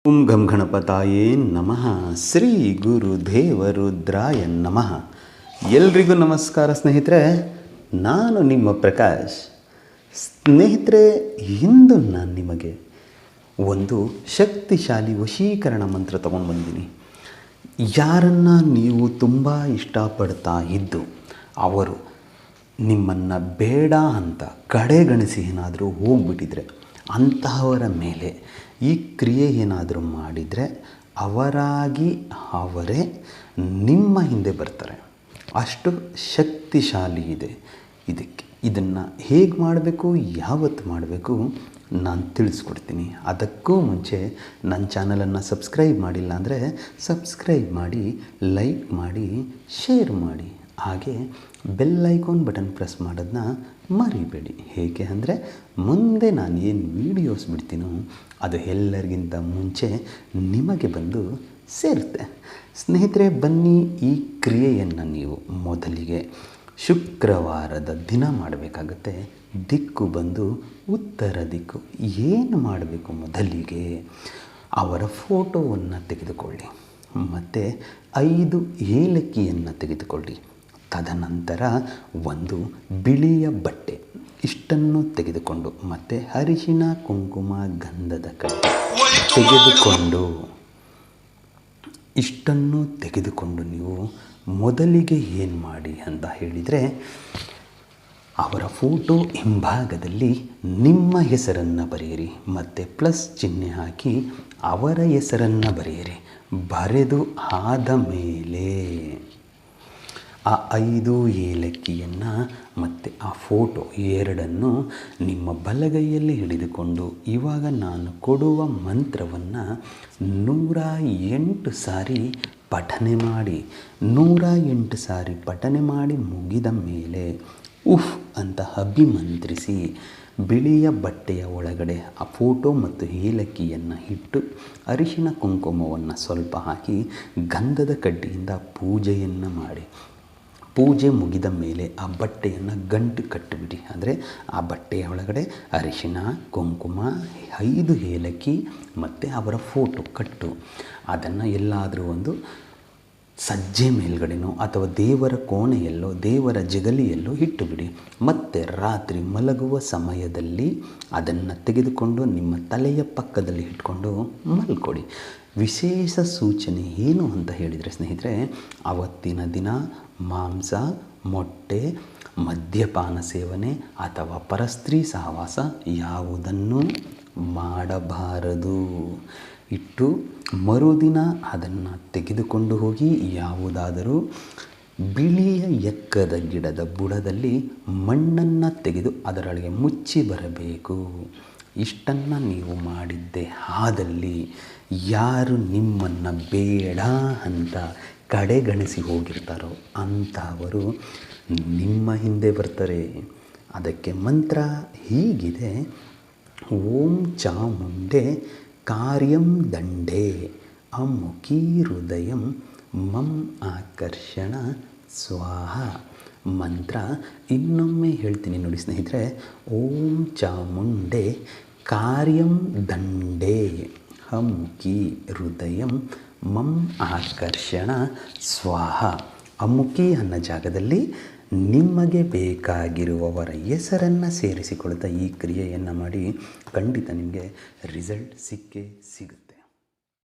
ಓಂ ಗಂ ಗಣಪತಾಯೇ ನಮಃ. ಶ್ರೀ ಗುರುದೇವರುದ್ರಾಯ ನಮಃ. ಎಲ್ರಿಗೂ ನಮಸ್ಕಾರ ಸ್ನೇಹಿತರೆ. ನಾನು ನಿಮ್ಮ ಪ್ರಕಾಶ್. ಸ್ನೇಹಿತರೆ, ಇಂದು ನಾನು ನಿಮಗೆ ಒಂದು ಶಕ್ತಿಶಾಲಿ ವಶೀಕರಣ ಮಂತ್ರ ತಗೊಂಡು ಬಂದಿದ್ದೀನಿ. ಯಾರನ್ನು ನೀವು ತುಂಬ ಇಷ್ಟಪಡ್ತಾ ಇದ್ದು ಅವರು ನಿಮ್ಮನ್ನು ಬೇಡ ಅಂತ ಕಡೆಗಣಿಸಿ ಏನಾದರೂ ಹೋಗ್ಬಿಟ್ಟಿದ್ರೆ ಅಂತಹವರ ಮೇಲೆ ಈ ಕ್ರಿಯೆ ಏನಾದರೂ ಮಾಡಿದರೆ ಅವರೇ ನಿಮ್ಮ ಹಿಂದೆ ಬರ್ತಾರೆ. ಅಷ್ಟು ಶಕ್ತಿಶಾಲಿ ಇದೆ ಇದನ್ನು ಹೇಗೆ ಮಾಡಬೇಕು, ಯಾವತ್ತು ಮಾಡಬೇಕು ನಾನು ತಿಳಿಸ್ಕೊಡ್ತೀನಿ. ಅದಕ್ಕೂ ಮುಂಚೆ ನನ್ನ ಚಾನಲನ್ನು ಸಬ್ಸ್ಕ್ರೈಬ್ ಮಾಡಿಲ್ಲ ಅಂದರೆ ಸಬ್ಸ್ಕ್ರೈಬ್ ಮಾಡಿ, ಲೈಕ್ ಮಾಡಿ, ಶೇರ್ ಮಾಡಿ, ಹಾಗೆ ಬೆಲ್ ಐಕಾನ್ ಬಟನ್ ಪ್ರೆಸ್ ಮಾಡೋದನ್ನ ಮರಿಬೇಡಿ. ಹೇಗೆ ಅಂದರೆ ಮುಂದೆ ನಾನು ಏನು ವೀಡಿಯೋಸ್ ಬಿಡ್ತೀನೋ ಅದು ಎಲ್ಲರಿಗಿಂತ ಮುಂಚೆ ನಿಮಗೆ ಬಂದು ಸೇರುತ್ತೆ. ಸ್ನೇಹಿತರೆ, ಬನ್ನಿ, ಈ ಕ್ರಿಯೆಯನ್ನು ನೀವು ಮೊದಲಿಗೆ ಶುಕ್ರವಾರದ ದಿನ ಮಾಡಬೇಕಾಗತ್ತೆ. ದಿಕ್ಕು ಬಂದು ಉತ್ತರ ದಿಕ್ಕು. ಏನು ಮಾಡಬೇಕು, ಮೊದಲಿಗೆ ಅವರ ಫೋಟೋವನ್ನು ತೆಗೆದುಕೊಳ್ಳಿ ಮತ್ತು 5 ಏಲಕ್ಕಿಯನ್ನು ತೆಗೆದುಕೊಳ್ಳಿ. ತದನಂತರ ಒಂದು ಬಿಳಿಯ ಬಟ್ಟೆ ಇಷ್ಟನ್ನು ತೆಗೆದುಕೊಂಡು ಮತ್ತು ಅರಿಶಿಣ, ಕುಂಕುಮ, ಗಂಧದ ಕಡ್ಡಿ ತೆಗೆದುಕೊಂಡು ನೀವು ಮೊದಲಿಗೆ ಏನು ಮಾಡಿ ಅಂತ ಹೇಳಿದರೆ, ಅವರ ಫೋಟೋ ಹಿಂಭಾಗದಲ್ಲಿ ನಿಮ್ಮ ಹೆಸರನ್ನು ಬರೆಯಿರಿ ಮತ್ತು ಪ್ಲಸ್ ಚಿಹ್ನೆ ಹಾಕಿ ಅವರ ಹೆಸರನ್ನು ಬರೆಯಿರಿ. ಬರೆದು ಆದ ಮೇಲೆ ಆ 5 ಏಲಕ್ಕಿಯನ್ನು ಮತ್ತು ಆ ಫೋಟೋ ಎರಡನ್ನು ನಿಮ್ಮ ಬಲಗೈಯಲ್ಲಿ ಹಿಡಿದುಕೊಂಡು ಇವಾಗ ನಾನು ಕೊಡುವ ಮಂತ್ರವನ್ನು 108 ಸಾರಿ ಪಠನೆ ಮಾಡಿ. 108 ಸಾರಿ ಪಠನೆ ಮಾಡಿ ಮುಗಿದ ಮೇಲೆ ಉಫ್ ಅಂತ ಅಭಿಮಂತ್ರಿಸಿ ಬಿಳಿಯ ಬಟ್ಟೆಯ ಒಳಗಡೆ ಆ ಫೋಟೋ ಮತ್ತು ಏಲಕ್ಕಿಯನ್ನು ಇಟ್ಟು ಅರಿಶಿಣ ಕುಂಕುಮವನ್ನು ಸ್ವಲ್ಪ ಹಾಕಿ ಗಂಧದ ಕಡ್ಡಿಯಿಂದ ಪೂಜೆಯನ್ನು ಮಾಡಿ. ಪೂಜೆ ಮುಗಿದ ಮೇಲೆ ಆ ಬಟ್ಟೆಯನ್ನು ಗಂಟು ಕಟ್ಟಿಬಿಡಿ. ಅಂದರೆ ಆ ಬಟ್ಟೆಯ ಒಳಗಡೆ ಅರಿಶಿಣ, ಕುಂಕುಮ, 5 ಏಲಕ್ಕಿ ಮತ್ತು ಅವರ ಫೋಟೋ ಕಟ್ಟು. ಅದನ್ನು ಎಲ್ಲಾದರೂ ಒಂದು ಸಜ್ಜೆ ಮೇಲ್ಗಡೆನೋ ಅಥವಾ ದೇವರ ಕೋಣೆಯಲ್ಲೋ ದೇವರ ಜಗಲಿಯಲ್ಲೋ ಇಟ್ಟುಬಿಡಿ. ಮತ್ತು ರಾತ್ರಿ ಮಲಗುವ ಸಮಯದಲ್ಲಿ ಅದನ್ನು ತೆಗೆದುಕೊಂಡು ನಿಮ್ಮ ತಲೆಯ ಪಕ್ಕದಲ್ಲಿ ಇಟ್ಕೊಂಡು ಮಲ್ಕೊಡಿ. ವಿಶೇಷ ಸೂಚನೆ ಏನು ಅಂತ ಹೇಳಿದರೆ ಸ್ನೇಹಿತರೆ, ಆವತ್ತಿನ ದಿನ ಮಾಂಸ, ಮೊಟ್ಟೆ, ಮದ್ಯಪಾನ ಸೇವನೆ ಅಥವಾ ಪರಸ್ತ್ರೀ ಸಹವಾಸ ಯಾವುದನ್ನು ಮಾಡಬಾರದು. ಇಟ್ಟು ಮರುದಿನ ಅದನ್ನು ತೆಗೆದುಕೊಂಡು ಹೋಗಿ ಯಾವುದಾದರೂ ಬಿಳಿಯ ಎಕ್ಕದ ಗಿಡದ ಬುಡದಲ್ಲಿ ಮಣ್ಣನ್ನು ತೆಗೆದು ಅದರೊಳಗೆ ಮುಚ್ಚಿ ಬರಬೇಕು. ಇಷ್ಟನ್ನು ನೀವು ಮಾಡಿದ್ದೇ ಆದಲ್ಲಿ ಯಾರು ನಿಮ್ಮನ್ನು ಬೇಡ ಅಂತ ಕಡೆಗಣಿಸಿ ಹೋಗಿರ್ತಾರೋ ಅಂಥವರು ನಿಮ್ಮ ಹಿಂದೆ ಬರ್ತಾರೆ. ಅದಕ್ಕೆ ಮಂತ್ರ ಹೀಗಿದೆ: ಓಂ ಚಾಮುಂಡೆ ಕಾರ್ಯಂ ದಂಡೇ ಅಮುಖಿ ಹೃದಯಂ ಮಂ ಆಕರ್ಷಣ ಸ್ವಾಹ. ಮಂತ್ರ ಇನ್ನೊಮ್ಮೆ ಹೇಳ್ತೀನಿ ನೋಡಿ ಸ್ನೇಹಿತರೆ. ಓಂ ಚಾಮುಂಡೆ ಕಾರ್ಯಂ ದಂಡೇ ಅಮುಖಿ ಹೃದಯಂ ಮಂ ಆಕರ್ಷಣ ಸ್ವಾಹ. ಅಮುಖಿ ಅನ್ನೋ ಜಾಗದಲ್ಲಿ ನಿಮಗೆ ಬೇಕಾಗಿರುವವರ ಹೆಸರನ್ನು ಸೇರಿಸಿಕೊಳ್ತಾ ಈ ಕ್ರಿಯೆಯನ್ನು ಮಾಡಿ. ಖಂಡಿತ ನಿಮಗೆ ರಿಸಲ್ಟ್ ಸಿಕ್ಕೇ ಸಿಗುತ್ತೆ.